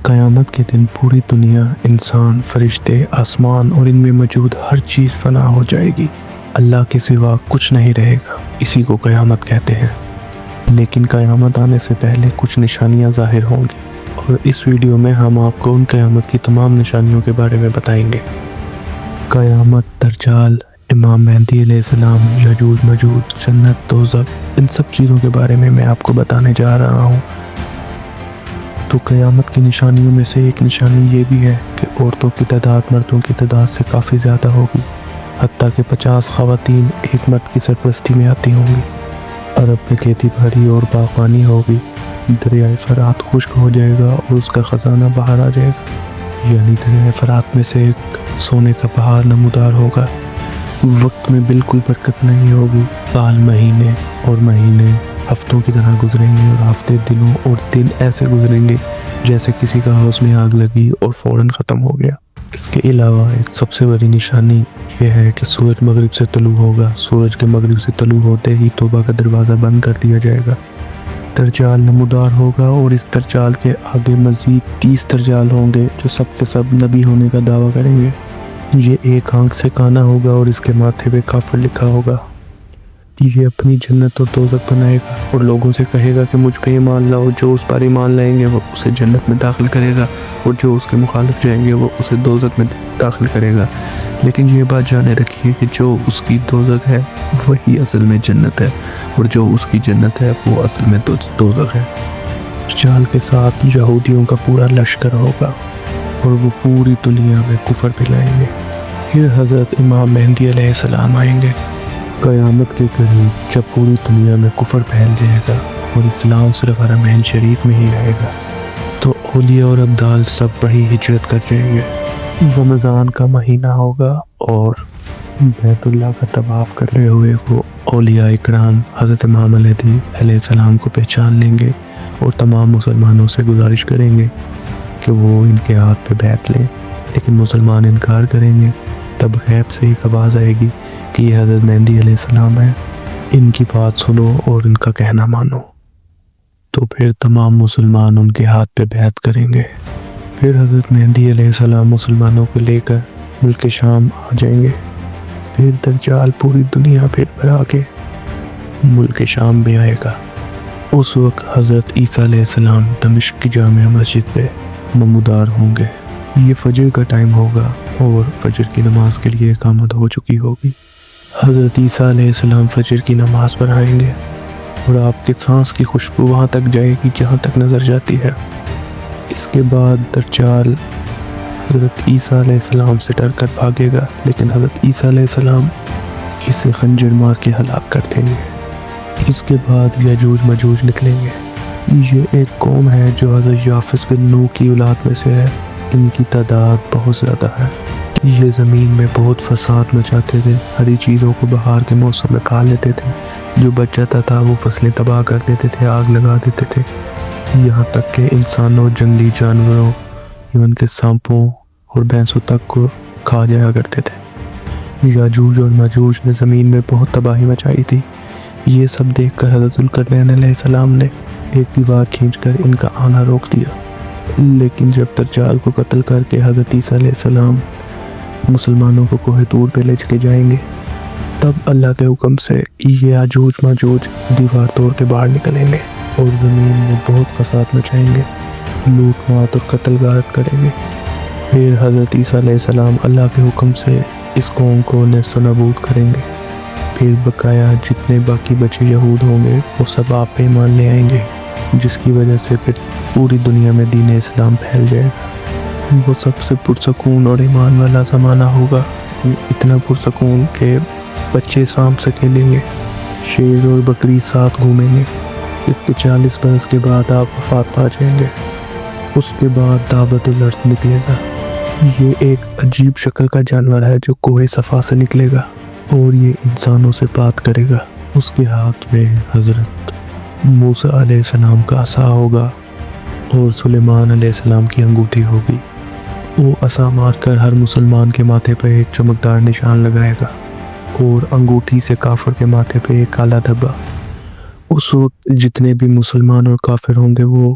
قیامت کے دن پوری دنیا، انسان، فرشتے، آسمان اور ان میں موجود ہر چیز فنا ہو جائے گی۔ اللہ کے سوا کچھ نہیں رہے گا۔ اسی کو قیامت کہتے ہیں۔ لیکن قیامت آنے سے پہلے کچھ نشانیاں ظاہر ہوں گی، اور اس ویڈیو میں ہم آپ کو ان قیامت کی تمام نشانیوں کے بارے میں بتائیں گے۔ قیامت، دجال، امام مہدی علیہ السلام، یجوج مجوج، جنت، دوزخ، ان سب چیزوں کے بارے میں آپ کو بتانے جا رہا ہوں۔ تو قیامت کی نشانیوں میں سے ایک نشانی یہ بھی ہے کہ عورتوں کی تعداد مردوں کی تعداد سے کافی زیادہ ہوگی، حتیٰ کہ 50 خواتین ایک مرد کی سرپرستی میں آتی ہوں گی۔ عرب میں کھیتی باڑی اور باغبانی ہوگی۔ دریائے فرات خشک ہو جائے گا اور اس کا خزانہ باہر آ جائے گا، یعنی دریائے فرات میں سے ایک سونے کا پہاڑ نمودار ہوگا۔ وقت میں بالکل برکت نہیں ہوگی۔ سال مہینے ہفتوں کی طرح گزریں گے، اور ہفتے دنوں اور دن ایسے گزریں گے جیسے کسی کا ہاؤس میں آگ لگی اور فوراً ختم ہو گیا۔ اس کے علاوہ ایک سب سے بڑی نشانی یہ ہے کہ سورج مغرب سے طلوع ہوگا۔ سورج کے مغرب سے طلوع ہوتے ہی توبہ کا دروازہ بند کر دیا جائے گا۔ دجال نمودار ہوگا، اور اس دجال کے آگے مزید 30 دجال ہوں گے جو سب کے سب نبی ہونے کا دعویٰ کریں گے۔ یہ ایک آنکھ سے کانا ہوگا اور اس کے ماتھے پہ کافر لکھا ہوگا۔ یہ اپنی جنت اور دوزخ بنائے گا اور لوگوں سے کہے گا کہ مجھ پہ ایمان لاؤ۔ جو اس پر ایمان لائیں گے وہ اسے جنت میں داخل کرے گا، اور جو اس کے مخالف جائیں گے وہ اسے دوزخ میں داخل کرے گا۔ لیکن یہ بات جانے رکھیے کہ جو اس کی دوزخ ہے وہی اصل میں جنت ہے، اور جو اس کی جنت ہے وہ اصل میں دوزخ ہے۔ دجال کے ساتھ یہودیوں کا پورا لشکر ہوگا، اور وہ پوری دنیا میں کفر پھیلائیں گے۔ پھر حضرت امام مہدی علیہ السلام آئیں گے۔ قیامت کے قریب جب پوری دنیا میں کفر پھیل جائے گا اور اسلام صرف حرمین شریف میں ہی رہے گا، تو اولیاء اور ابدال سب وہی ہجرت کر جائیں گے۔ رمضان کا مہینہ ہوگا، اور بیت اللہ کا طواف کرتے ہوئے وہ اولیاء اکرام حضرت امام مہدی علیہ السلام کو پہچان لیں گے، اور تمام مسلمانوں سے گزارش کریں گے کہ وہ ان کے ہاتھ پہ بیعت لیں۔ لیکن مسلمان انکار کریں گے۔ تب غیب سے ایک آواز آئے گی کہ یہ حضرت مہدی علیہ السلام ہے، ان کی بات سنو اور ان کا کہنا مانو۔ تو پھر تمام مسلمان ان کے ہاتھ پہ بیعت کریں گے۔ پھر حضرت مہدی علیہ السلام مسلمانوں کو لے کر ملک شام آ جائیں گے۔ پھر دجال پوری دنیا پھر بھرا کے ملک شام میں آئے گا۔ اس وقت حضرت عیسیٰ علیہ السلام دمشق کی جامع مسجد پہ نمودار ہوں گے۔ یہ فجر کا ٹائم ہوگا، اور فجر کی نماز کے لیے اقامت ہو چکی ہوگی۔ حضرت عیسیٰ علیہ السلام فجر کی نماز پڑھائیں گے، اور آپ کے سانس کی خوشبو وہاں تک جائے گی جہاں تک نظر جاتی ہے۔ اس کے بعد دجال حضرت عیسیٰ علیہ السلام سے ڈر کر بھاگے گا، لیکن حضرت عیسیٰ علیہ السلام اسے خنجر مار کے ہلاک کر دیں گے۔ اس کے بعد یجوج مجوج نکلیں گے۔ یہ ایک قوم ہے جو حضرت یافس بن نوح کی اولاد میں سے ہے۔ ان کی تعداد بہت زیادہ ہے۔ یہ زمین میں بہت فساد مچاتے تھے، ہری چیزوں کو بہار کے موسم میں کھا لیتے تھے، جو بچ جاتا تھا وہ فصلیں تباہ کر دیتے تھے، آگ لگا دیتے تھے، یہاں تک کہ انسانوں، جنگلی جانوروں، ایون کے سانپوں اور بھینسوں تک کو کھا جایا کرتے تھے۔ یاجوج اور ماجوج نے زمین میں بہت تباہی مچائی تھی۔ یہ سب دیکھ کر حضرت ذوالقرنین علیہ السلام نے ایک دیوار کھینچ کر ان کا آنا روک دیا۔ لیکن جب دجال کو قتل کر کے حضرت عیسیٰ علیہ السلام مسلمانوں کو کوہ طور پہ لے کے جائیں گے، تب اللہ کے حکم سے یہ یاجوج ماجوج دیوار توڑ کے باہر نکلیں گے اور زمین میں بہت فساد مچائیں گے، لوٹ مات اور قتل غارت کریں گے۔ پھر حضرت عیسیٰ علیہ السلام اللہ کے حکم سے اس قوم کو نیست و نابود کریں گے۔ پھر بقایا جتنے باقی بچے یہود ہوں گے وہ سب آپ پہ ایمان لے آئیں گے، جس کی وجہ سے پھر پوری دنیا میں دین اسلام پھیل جائے گا۔ وہ سب سے پرسکون اور ایمان والا زمانہ ہوگا، اتنا پرسکون کہ بچے سانپ سے کھیلیں گے، شیر اور بکری ساتھ گھومیں گے۔ اس کے 40 برس کے بعد آپ وفات پا جائیں گے۔ اس کے بعد دابت الارض نکلے گا۔ یہ ایک عجیب شکل کا جانور ہے جو کوہ صفا سے نکلے گا، اور یہ انسانوں سے بات کرے گا۔ اس کے ہاتھ میں حضرت موسیٰ علیہ السلام کا عصا ہوگا، اور سلیمان علیہ السلام کی انگوٹھی ہوگی۔ وہ عصا مار کر ہر مسلمان کے ماتھے پہ ایک چمکدار نشان لگائے گا، اور انگوٹھی سے کافر کے ماتھے پہ ایک کالا دھبا۔ اس وقت جتنے بھی مسلمان اور کافر ہوں گے وہ